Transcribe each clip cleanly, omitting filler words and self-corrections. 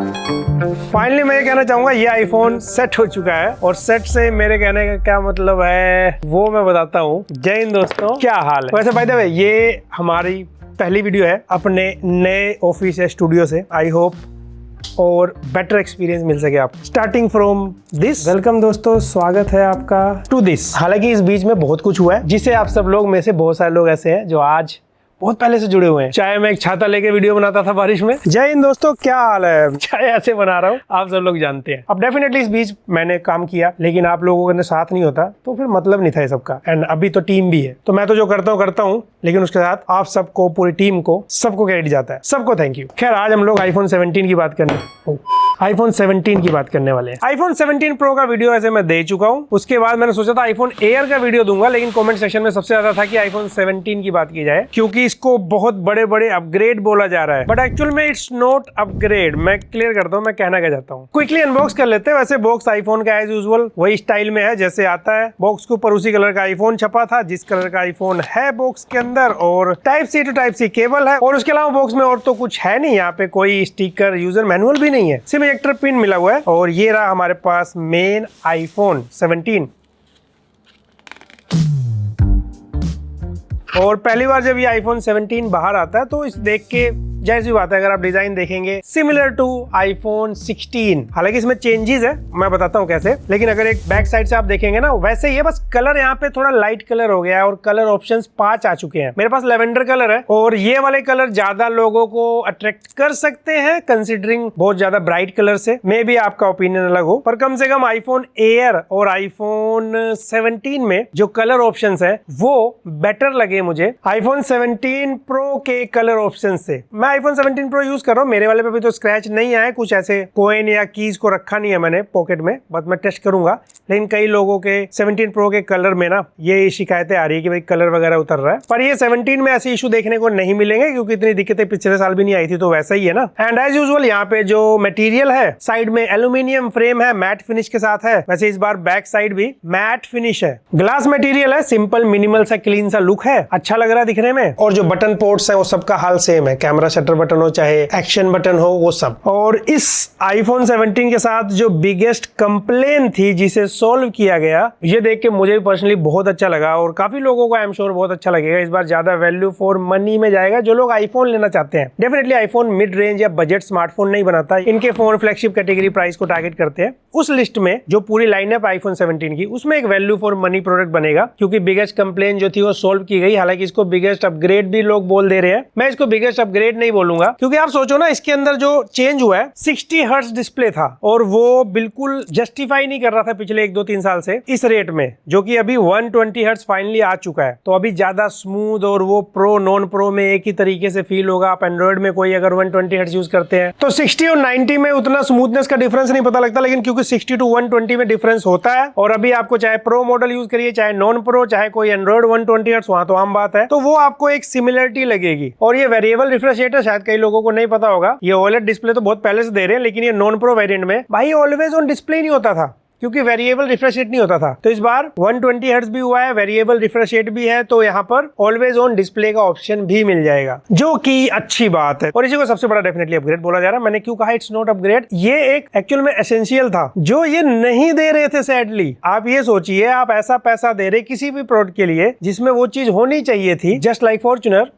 Finally मैं ये कहना चाहूंगा, ये आईफोन सेट हो चुका है और सेट से मेरे कहने का क्या मतलब है वो मैं बताता हूँ। जय हिंद दोस्तों, क्या हाल है। वैसे बाय द वे ये हमारी पहली वीडियो है अपने नए ऑफिस या स्टूडियो से। आई होप और बेटर एक्सपीरियंस मिल सके आप स्टार्टिंग फ्रॉम दिस। वेलकम दोस्तों, स्वागत है आपका टू दिस। हालांकि इस बीच में बहुत कुछ हुआ है जिसे आप सब लोग में से बहुत सारे लोग ऐसे हैं जो आज बहुत पहले से जुड़े हुए हैं। चाहे मैं एक छाता लेके वीडियो बनाता था बारिश में। जय हिंद दोस्तों, क्या हाल है। चाहे ऐसे बना रहा हूँ, आप सब लोग जानते हैं। अब डेफिनेटली इस बीच मैंने काम किया, लेकिन आप लोगों का साथ नहीं होता तो फिर मतलब नहीं था सबका। एंड अभी तो टीम भी है, तो मैं तो जो करता हूँ, लेकिन उसके साथ आप सबको, पूरी टीम को, सबको क्रेडिट जाता है। सबको थैंक यू। खैर आज हम लोग आईफोन 17 की बात करने वाले हैं। आईफोन 17 प्रो का वीडियो ऐसे मैं दे चुका हूँ। उसके बाद मैंने सोचा था आईफोन एयर का वीडियो दूंगा, लेकिन कमेंट सेक्शन में सबसे ज्यादा था कि आईफोन 17 की बात की जाए, क्योंकि इसको बहुत बड़े बड़े अपग्रेड बोला जा रहा है। बट एक्चुअल में इट्स नॉट अपग्रेड। मैं क्लियर करता हूँ मैं कहना क्या चाहता हूँ। क्विकली अनबॉक्स कर लेते हैं। वैसे बॉक्स आईफोन का एज यूजुअल वही स्टाइल में है जैसे आता है। बॉक्स के ऊपर उसी कलर का आईफोन छपा था जिस कलर का आईफोन है बॉक्स के अंदर, और type C to type C cable है। और उसके अलावा बॉक्स में और तो कुछ है नहीं। यहाँ पे कोई स्टिकर, यूजर मैनुअल भी नहीं है, सिर्फ इजेक्टर पिन मिला हुआ है। और ये रहा हमारे पास मेन आईफोन 17। और पहली बार जब ये आईफोन 17 बाहर आता है तो इस देख के जाहिर सी बात है, अगर आप डिजाइन देखेंगे सिमिलर टू आईफोन 16। हालांकि इसमें चेंजेस है, मैं बताता हूँ कैसे। लेकिन अगर एक बैक साइड से आप देखेंगे ना, वैसे ही है, बस कलर यहाँ पे थोड़ा लाइट कलर हो गया है और कलर ऑप्शंस 5 आ चुके हैं। मेरे पास लेवेंडर कलर है और ये वाले कलर ज्यादा लोगों को अट्रैक्ट कर सकते हैं कंसिडरिंग बहुत ज्यादा ब्राइट कलर से। मे बी आपका ओपिनियन अलग हो, पर कम से कम आईफोन एयर और आईफोन 17 में जो कलर ऑप्शन है वो बेटर लगे मुझे आईफोन 17 प्रो के कलर ऑप्शन से। मैं आईफोन 17 प्रो यूज कर रहा हूँ। मेरे वाले पे भी तो स्क्रैच नहीं आया, कुछ ऐसे कॉइन या कीज को रखा नहीं है मैंने पॉकेट में, बट मैं टेस्ट करूंगा। लेकिन कई लोगों के 17 प्रो के कलर में ना ये शिकायतें आ रही है कि भाई कलर वगैरह उतर रहा है। पर ये 17 में ऐसे इशू देखने को नहीं मिलेंगे, क्योंकि इतनी दिक्कतें पिछले साल भी नहीं आई थी, तो वैसा ही है ना। एंड एज यूजुअल यहाँ पे जो मटेरियल है, साइड में एल्यूमिनियम फ्रेम है, मैट फिनिश के साथ है। वैसे इस बार बैक साइड भी मैट फिनिश है, ग्लास मटेरियल है, सिंपल मिनिमल सा क्लीन सा लुक है, अच्छा लग रहा है दिखने में। और जो बटन पोर्ट्स है वो सबका हाल सेम है, कैमरा शटर बटन हो चाहे एक्शन बटन हो, वो सब। और इस आईफोन 17 के साथ जो बिगेस्ट कंप्लेन थी जिसे सोल्व किया गया, ये देख के मुझे भी पर्सनली बहुत अच्छा लगा और काफी लोगों को आई एम श्योर बहुत अच्छा लगेगा। इस बार ज्यादा वैल्यू फॉर मनी में जाएगा। जो लोग आईफोन लेना चाहते हैं, डेफिनेटली आईफोन मिड रेंज या बजट स्मार्टफोन नहीं बनाता, इनके फोन फ्लैगशिप कैटेगरी प्राइस को टारगेट करते हैं। उस लिस्ट में जो पूरी लाइनअप आईफोन 17 की, उसमें एक वैल्यू फॉर मनी प्रोडक्ट बनेगा, क्योंकि बिगेस्ट कंप्लेन जो थी वो सोल्व की गई। हालांकि इसको बिगेस्ट अपग्रेड भी लोग बोल दे रहे हैं, मैं इसको बिगेस्ट अपग्रेड नहीं बोलूंगा, क्योंकि आप सोचो ना, इसके अंदर जो चेंज हुआ है 60 हर्ट्ज डिस्प्ले था और वो बिल्कुल जस्टिफाई नहीं कर रहा था पिछले 1-2-3 साल से इस रेट में, जो कि अभी 120 हर्ट्ज फाइनली आ चुका है। तो अभी ज्यादा स्मूथ और वो प्रो नॉन प्रो में एक ही तरीके से फील होगा। आप एंड्रॉइड में कोई अगर 120 हर्ट्ज यूज करते हैं तो 60 और 90 में उतना स्मूथनेस का डिफरेंस नहीं पता लगता, लेकिन क्योंकि 60 to 120 में डिफरेंस होता है, और अभी आपको चाहे प्रो मॉडल यूज करिए चाहे नॉन प्रो, चाहे कोई एंड्रॉइड 120 हर्ट्ज, वहां तो आम बात है, तो वो आपको एक सिमिलरिटी लगेगी। और ये वेरिएबल रिफ्रेश रेट है, शायद कई लोगों को नहीं पता होगा। ये ओलेड डिस्प्ले तो बहुत पहले से दे रहे हैं, लेकिन ये नॉन प्रो वेरिएंट में भाई ऑलवेज ऑन डिस्प्ले नहीं होता था, क्योंकि वेरिएबल रिफ्रेश रेट नहीं होता था। तो इस बार 120 हर्ट्ज भी हुआ है, वेरिएबल रिफ्रेश रेट भी है, तो यहाँ पर ऑलवेज ऑन डिस्प्ले का ऑप्शन भी मिल जाएगा, जो कि अच्छी बात है। और इसी को सबसे बड़ा डेफिनेटली अपग्रेड बोला जा रहा है। मैंने क्यों कहा इट्स नॉट अपग्रेड, ये एक एक्चुअल में एसेंशियल था जो ये नहीं दे रहे थे सैडली। आप ये सोचिए, आप ऐसा पैसा दे रहे किसी भी प्रोडक्ट के लिए जिसमें वो चीज होनी चाहिए थी, जस्ट लाइक फॉर्च्यूनर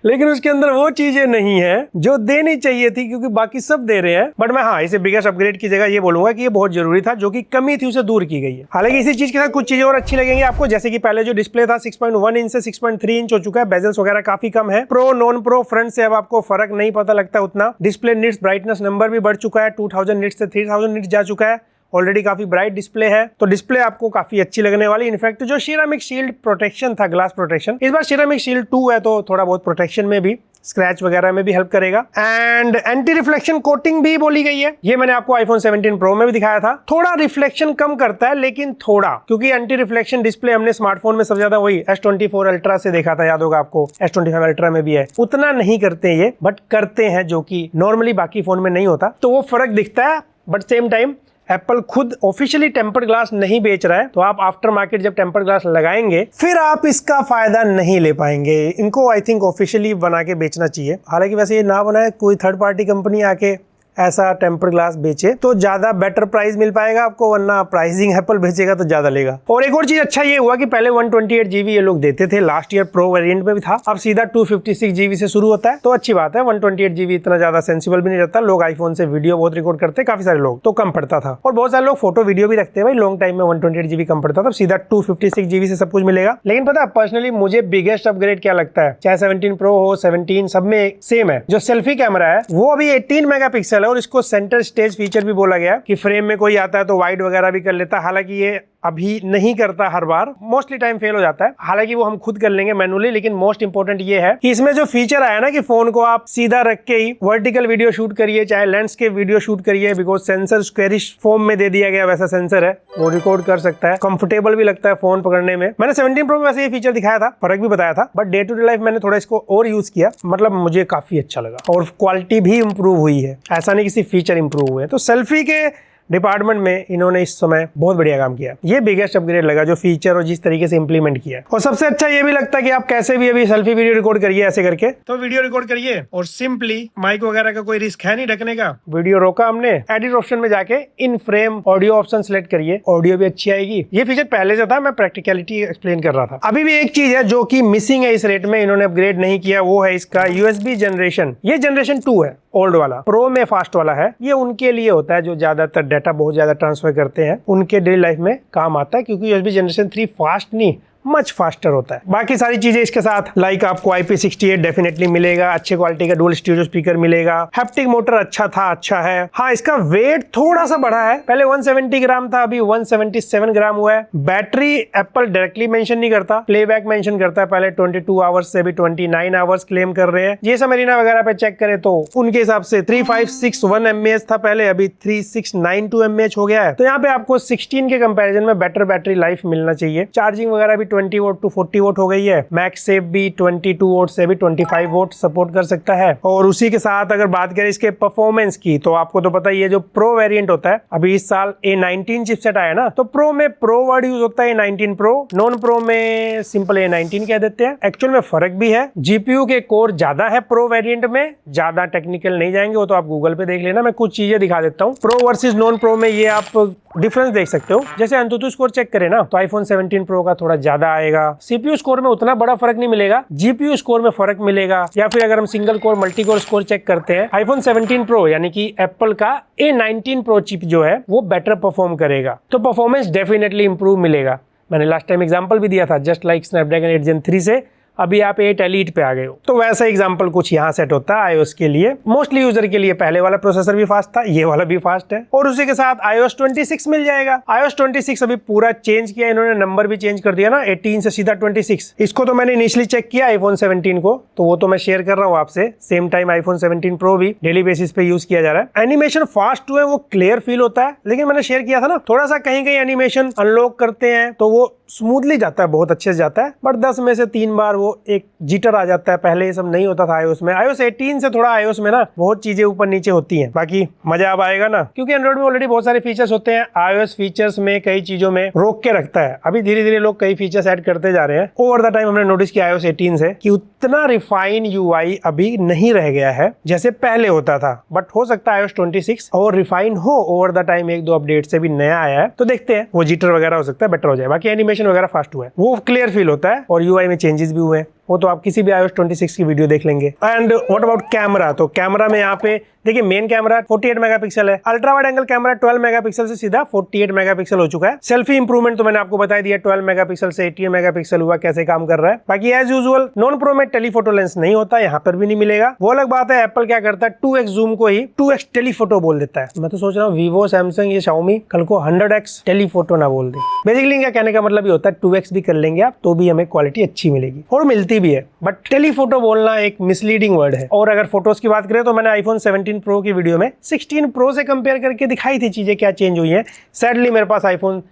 लेकिन उसके अंदर वो चीजें नहीं है जो देनी चाहिए थी, क्योंकि बाकी सब दे रहे हैं। बट मैं हाँ, इसे बिगेस्ट अपग्रेड की जगह ये बोलूंगा कि ये बहुत जरूरी था, जो कि कमी थी उसे दूर की गई है। हालांकि इसी चीज के साथ कुछ चीजें और अच्छी लगेंगी आपको, जैसे कि पहले जो डिस्प्ले था 6.1 इंच से 6.3 इंच हो चुका है, बेजल्स वगैरह काफी कम है। प्रो नॉन प्रो फ्रंट से अब आपको फर्क नहीं पता लगता उतना। डिस्प्ले निट्स ब्राइटनेस नंबर भी बढ़ चुका है, 2000 निट्स से 3000 निट्स जा चुका है। ऑलरेडी काफी ब्राइट डिस्प्ले है, तो डिस्प्ले आपको काफी अच्छी लगने वाली। इनफैक्ट जो सिरेमिक शील्ड प्रोटेक्शन था, ग्लास प्रोटेक्शन, इस बार सिरेमिक शील्ड 2 है, तो थोड़ा बहुत प्रोटेक्शन में भी, स्क्रैच वगैरह में भी हेल्प करेगा। एंड एंटी रिफ्लेक्शन कोटिंग भी बोली गई है। ये मैंने आपको आईफोन 17 प्रो में भी दिखाया था। थोड़ा रिफ्लेक्शन कम करता है, लेकिन थोड़ा, क्योंकि एंटी रिफ्लेक्शन डिस्प्ले हमने स्मार्टफोन में सबसे ज्यादा वही S24 अल्ट्रा से देखा था, याद होगा आपको, S25 अल्ट्रा में भी है। उतना नहीं करते ये, बट करते हैं, जो कि नॉर्मली बाकी फोन में नहीं होता, तो वो फर्क दिखता है। बट सेम टाइम एप्पल खुद ऑफिशियली टेम्पर्ड ग्लास नहीं बेच रहा है, तो आप आफ्टर मार्केट जब टेम्पर्ड ग्लास लगाएंगे फिर आप इसका फायदा नहीं ले पाएंगे। इनको आई थिंक ऑफिशियली बना के बेचना चाहिए। हालांकि वैसे ये ना बनाए, कोई थर्ड पार्टी कंपनी आके ऐसा टेम्पर ग्लास बेचे तो ज्यादा बेटर प्राइस मिल पाएगा आपको, वरना प्राइसिंग एप्पल बेचेगा तो ज्यादा लेगा। और एक और चीज अच्छा ये हुआ कि पहले 128 GB ये लोग देते थे, लास्ट ईयर प्रो वेरिएंट में भी था, अब सीधा 256 GB से शुरू होता है, तो अच्छी बात है। 128 GB इतना ज्यादा सेंसिबल भी नहीं रहता, लोग आईफोन से वीडियो बहुत रिकॉर्ड करते, काफी सारे लोग, तो कम पड़ता था। और बहुत सारे लोग फोटो वीडियो भी रखते हैं भाई, लॉन्ग टाइम में 128 GB कम पड़ता था, सीधा 256 GB से सब कुछ मिलेगा। लेकिन पता है पर्सनली मुझे बिगेस्ट अपग्रेड क्या लगता है, चाहे 17 प्रो हो 17 सब में सेम है, जो सेल्फी कैमरा है वो अभी 18 मेगापिक्सल है और इसको सेंटर स्टेज फीचर भी बोला गया कि फ्रेम में कोई आता है तो वाइड वगैरह भी कर लेता है। हालांकि ये अभी नहीं करता, हर बार मोस्टली टाइम फेल हो जाता है, हालांकि वो हम खुद कर लेंगे मैनुअली। लेकिन मोस्ट इंपोर्टेंट ये है कि इसमें जो फीचर आया ना कि फोन को आप सीधा रख के ही वर्टिकल वीडियो शूट करिए, चाहे लैंडस्केप वीडियो शूट करिए, बिकॉज सेंसर स्क्वेरिश फॉर्म में दे दिया गया, वैसा सेंसर है, वो रिकॉर्ड कर सकता है, कंफर्टेबल भी लगता है फोन पकड़ने में। मैंने 17 प्रो में वैसे ये फीचर दिखाया था, फर्क भी बताया था, but day to day life मैंने थोड़ा इसको और यूज किया, मतलब मुझे काफी अच्छा लगा और क्वालिटी भी इंप्रूव हुई है, ऐसा नहीं किसी फीचर इंप्रूव हुए। तो सेल्फी के डिपार्टमेंट में इन्होंने इस समय बहुत बढ़िया काम किया, ये बिगेस्ट अपग्रेड लगा जो फीचर और जिस तरीके से इंप्लीमेंट किया। और सबसे अच्छा ये भी लगता है कि आप कैसे भी अभी सेल्फी वीडियो रिकॉर्ड करिए, ऐसे करके तो वीडियो रिकॉर्ड करिए और सिंपली माइक वगैरह का कोई रिस्क है नहीं ढकने का, वीडियो रोका हमने, एडिट ऑप्शन में जाके इन फ्रेम ऑडियो ऑप्शन सेलेक्ट करिए, ऑडियो भी अच्छी आएगी। ये फीचर पहले से था, मैं प्रैक्टिकलिटी एक्सप्लेन कर रहा था। अभी भी एक चीज है जो कि मिसिंग है इस रेट में, इन्होंने अपग्रेड नहीं किया, वो है इसका USB जनरेशन। ये जनरेशन 2 है, ओल्ड वाला, प्रो में फास्ट वाला है। ये उनके लिए होता है जो ज्यादातर डाटा बहुत ज्यादा ट्रांसफर करते हैं, उनके डेली लाइफ में काम आता है, क्योंकि USB जनरेशन 3 फास्ट नहीं मच फास्टर होता है। बाकी सारी चीजें इसके साथ लाइक आपको IP68 डेफिनेटली मिलेगा, अच्छे क्वालिटी का डुअल स्टीरियो स्पीकर मिलेगा, हैप्टिक मोटर अच्छा था, अच्छा है। हाँ, इसका वेट थोड़ा सा बढ़ा है, पहले 170 ग्राम था, अभी 177 ग्राम हुआ है। बैटरी एप्पल डायरेक्टली मेंशन नहीं करता, प्लेबैक मेंशन करता है, पहले 22 आवर्स से भी 29 आवर्स क्लेम कर रहे हैं। ये समरीना वगैरह पे चेक करें तो उनके हिसाब से 3561 mAh था पहले, अभी 3692 mAh हो गया है। तो यहाँ पे आपको 16 के कंपैरिजन में बेटर बैटरी लाइफ मिलना चाहिए। चार्जिंग वगैरह भी 20 वोट टू 40 वोट हो गई है, मैक्स सेफ भी 22 वोट से भी 25 वोट सपोर्ट कर सकता है। और उसी के साथ अगर बात करें इसके परफॉर्मेंस की, तो आपको तो पता ही है जो प्रो वेरिएंट होता है, अभी इस साल A19 चिपसेट आया ना, तो प्रो में प्रो वर्ड यूज होता है A19 प्रो, नॉन प्रो में सिंपल A19 कह देते हैं। एक्चुअल में फर्क भी है, जीपीयू के कोर ज्यादा है प्रो वेरिएंट में, ज्यादा टेक्निकल नहीं जाएंगे, वो तो आप गूगल पे देख लेना, मैं कुछ चीजें दिखा देता हूँ। प्रो वर्सेस नॉन प्रो में ये आप डिफरेंस देख सकते हो। जैसे अंतुतु स्कोर चेक करें ना, तो आईफोन 17 प्रो का थोड़ा ज्यादा आएगा, सीपीयू स्कोर में उतना बड़ा फर्क नहीं मिलेगा, जीपीयू स्कोर में फर्क मिलेगा। या फिर अगर हम single core multi core score check करते हैं, आईफोन 17 प्रो यानी कि एप्पल का A19 प्रो चिप जो है वो बेटर परफॉर्म करेगा, तो परफॉर्मेंस डेफिनेटली इंप्रूव मिलेगा। मैंने लास्ट टाइम एग्जांपल भी दिया था, जस्ट लाइक स्नैपड्रैगन 8 Gen 3 से अभी आप 8 Elite पे आ गए हो, तो वैसा एग्जांपल कुछ यहाँ सेट होता है iOS के लिए। मोस्टली यूजर के लिए पहले वाला प्रोसेसर भी फास्ट था, ये वाला भी फास्ट है, और उसी के साथ iOS 26 मिल जाएगा। iOS 26 अभी पूरा चेंज किया इन्होंने, नंबर भी चेंज कर दिया ना, 18 से सीधा 26। इसको तो मैंने इनिशियली चेक किया आईफोन 17 को, तो वो तो मैं शेयर कर रहा हूँ आपसे। सेम टाइम आईफोन 17 प्रो भी डेली बेसिस पे यूज किया जा रहा है। एनिमेशन फास्ट हुए, वो क्लियर फील होता है, लेकिन मैंने शेयर किया था ना, थोड़ा सा कहीं कहीं एनिमेशन अनलॉक करते हैं तो वो स्मूथली जाता है, बहुत अच्छे से जाता है, बट 10 में से 3 बार वो एक जिटर आ जाता है। पहले ये सब नहीं होता था iOS में। iOS 18 से थोड़ा iOS में ना बहुत चीजें ऊपर नीचे होती हैं, बाकी मजा अब आएगा ना, क्योंकि एंड्रॉइड में ऑलरेडी बहुत सारे फीचर्स होते हैं। iOS फीचर्स में कई चीजों में रोक के रखता है, अभी धीरे धीरे लोग कई फीचर्स ऐड करते जा रहे हैं। ओवर द टाइम हमने नोटिस किया iOS 18 से कि उतना रिफाइन UI अभी नहीं रह गया है जैसे पहले होता था, बट हो सकता है iOS 26 और रिफाइन हो ओवर द टाइम, 1-2 अपडेट से भी नया आया है, तो देखते हैं वो जिटर वगैरह हो सकता है बेटर हो जाए। बाकी एनिमेशन वगैरह फास्ट हुआ है, वो क्लियर फील होता है, और UI में चेंजेस भी हुए हैं, वो तो आप किसी भी iOS 26 की वीडियो देख लेंगे। एंड व्हाट अबाउट कैमरा, तो कैमरा में यहाँ पे देखिए मेन कैमरा 48 मेगापिक्सल है, ultra wide angle camera 12 megapixel से सीधा 48 मेगापिक्सल हो चुका है। सेल्फी इंप्रूवमेंट तो मैंने आपको बता दिया, 12 मेगापिक्सल से 18 मेगापिक्सल हुआ, कैसे काम कर रहा है। बाकी एज यूजुअल नॉन प्रो में टेलीफोटो लेंस नहीं होता, यहाँ पर भी नहीं मिलेगा। वो अलग बात है, एप्पल क्या करता है 2x जूम को ही 2x टेलीफोटो बोल देता है। मैं तो सोच रहा हूँ वीवो, सैमसंग, ये शाओमी कल को 100x टेलीफोटो ना बोल दे। बेसिकली इनका कहने का मतलब ये होता है 2x भी कर लेंगे आप तो भी हमें क्वालिटी अच्छी मिलेगी, और मिलती भी है, बट टेलीफोटो बोलना एक मिसलीडिंग वर्ड है। और अगर फोटोज की बात करें तो मैंने आईफोन 17 प्रो की वीडियो में 16 प्रो से कंपेयर करके दिखाई थी चीजें क्या चेंज हुई हैं। सैडली मेरे पास आईफोन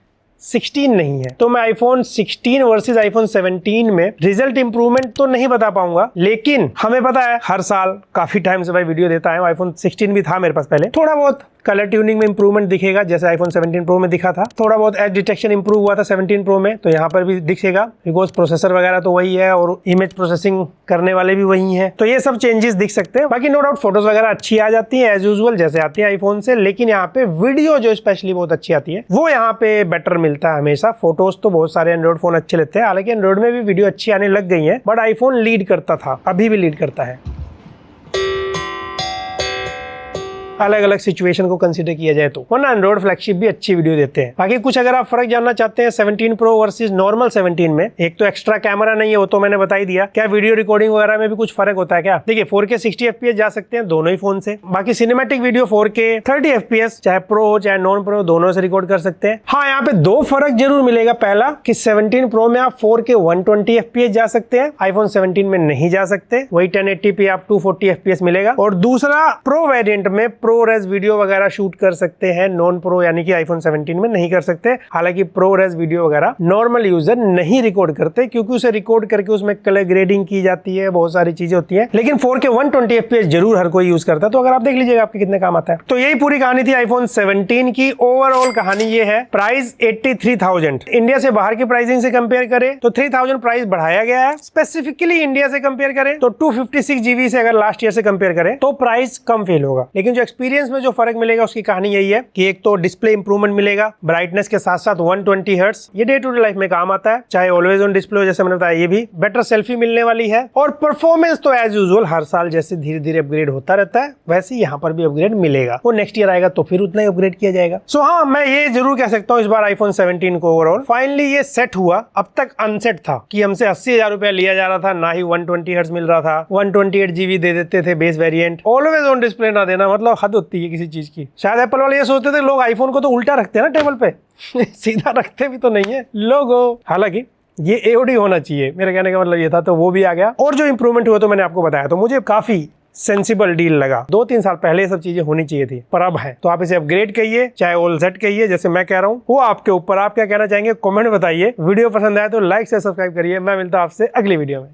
16 नहीं है। तो मैं आईफोन 16 वर्सेस आईफोन 17 में रिजल्ट इंप्रूवमेंट तो नहीं बता पाऊंगा, लेकिन हमें पता है हर साल काफी टाइम से भाई वीडियो देता है। आईफोन 16 भी था मेरे पास पहले, थोड़ा बहुत कलर ट्यूनिंग में इंप्रूवमेंट दिखेगा जैसे आईफोन 17 प्रो में दिखा था। थोड़ा बहुत एज डिटेक्शन इंप्रूव हुआ था 17 प्रो में, तो यहाँ पर भी दिखेगा, बिकॉज प्रोसेसर वगैरह तो वही है और इमेज प्रोसेसिंग करने वाले भी वही हैं, तो ये सब चेंजेस दिख सकते हैं। बाकी नो डाउट फोटोज वगैरह अच्छी आ जाती है एज यूजुअल जैसे आती है आईफोन से, लेकिन यहाँ पे वीडियो जो स्पेशली बहुत अच्छी आती है वो यहाँ पे बेटर मिलता है हमेशा। फोटोज तो बहुत सारे एंड्रॉइड फोन अच्छे लेते हैं, हालांकि एंड्रॉइड में भी वीडियो अच्छी आने लग गई है, बट आईफोन लीड करता था, अभी भी लीड करता है। अलग अलग सिचुएशन को कंसीडर किया जाए तो, वरना एंड्रॉइड फ्लैगशिप भी अच्छी वीडियो देते हैं। बाकी कुछ अगर आप फर्क जानना चाहते हैं 17 प्रो वर्सेस नॉर्मल 17 में, एक तो एक्स्ट्रा कैमरा नहीं है, वो तो मैंने बता ही दिया। क्या वीडियो रिकॉर्डिंग वगैरह में भी कुछ फर्क होता है क्या? देखिए 4K 60 FPS जा सकते हैं दोनों ही फोन से। बाकी सिनेमैटिक वीडियो 4K 30 FPS चाहे प्रो हो चाहे नॉन प्रो दोनों से रिकॉर्ड कर सकते हैं। हाँ, यहाँ पे दो फर्क जरूर मिलेगा। पहला कि 17 प्रो में आप 4K 120 FPS जा सकते हैं, आईफोन 17 में नहीं जा सकते, वही 1080p आप 240 FPS मिलेगा। और दूसरा प्रो वेरिएंट में प्रो रेज वीडियो वगैरह शूट कर सकते हैं, नॉन प्रो यानी कि आईफोन 17 में नहीं कर सकते। हालांकि प्रो रेज वीडियो वगैरह नॉर्मल यूजर नहीं रिकॉर्ड करते, क्योंकि उसे रिकॉर्ड करके उसमें कलर ग्रेडिंग की जाती है, बहुत सारी चीजें होती है। लेकिन 4K 120 FPS जरूर हर कोई यूज करता है, तो अगर आप देख लीजिएगा आपके कितने काम आता है। तो यही पूरी कहानी थी आईफोन 17 की। ओवरऑल कहानी ये है, प्राइस 83,000 इंडिया से बाहर की प्राइसिंग से कंपेयर करें तो 3,000 प्राइस बढ़ाया गया है। स्पेसिफिकली इंडिया से कंपेयर करें तो 256 GB से अगर लास्ट ईयर से कंपेयर करें तो प्राइस कम फील होगा। लेकिन जो एक्सपीरियंस में जो फर्क मिलेगा उसकी कहानी यही है कि एक तो डिस्प्ले इंप्रूवमेंट मिलेगा, ब्राइटनेस के साथ साथ 120 हर्ट्ज, ये डे टू डे लाइफ में काम आता है, चाहे ऑलवेज ऑन डिस्प्ले जैसे मैंने बताया, ये भी बेटर सेल्फी मिलने वाली है। और परफॉर्मेंस तो एज यूजुअल हर साल जैसे धीरे धीरे अपग्रेड होता रहता है, वैसे यहाँ पर भी अपग्रेड मिलेगा। वो नेक्स्ट ईयर आएगा तो फिर उतना ही अपग्रेड किया जाएगा। सो हाँ, मैं ये जरूर कह सकता हूँ इस बार आईफोन 17 को ओवरऑल फाइनली ये सेट हुआ। अब तक अनसेट था कि हमसे 80,000 रुपया लिया जा रहा था, ना ही 120 हर्ट्ज मिल रहा था, 128 GB दे देते थे base variant, always on display ना देना, मतलब हद होती है किसी चीज की। शायद एप्पल वाले ये सोचते थे लोग आईफोन को तो उल्टा रखते हैं ना टेबल पे सीधा रखते भी तो नहीं है लोगो। हालांकि ये एओडी होना चाहिए, मेरे कहने का मतलब ये था, तो वो भी आ गया। और जो इंप्रूवमेंट हुआ तो मैंने आपको बताया, तो मुझे काफी सेंसिबल डील लगा। 2-3 साल पहले ये सब चीजें होनी चाहिए थी, पर अब है। तो आप इसे अपग्रेड कहिए चाहे ऑल सेट कहिए, जैसे मैं कह रहा हूँ वो आपके ऊपर। आप क्या कहना चाहेंगे कमेंट बताइए। वीडियो पसंद आए तो लाइक से सब्सक्राइब करिए। मैं मिलता हूं आपसे अगली वीडियो में।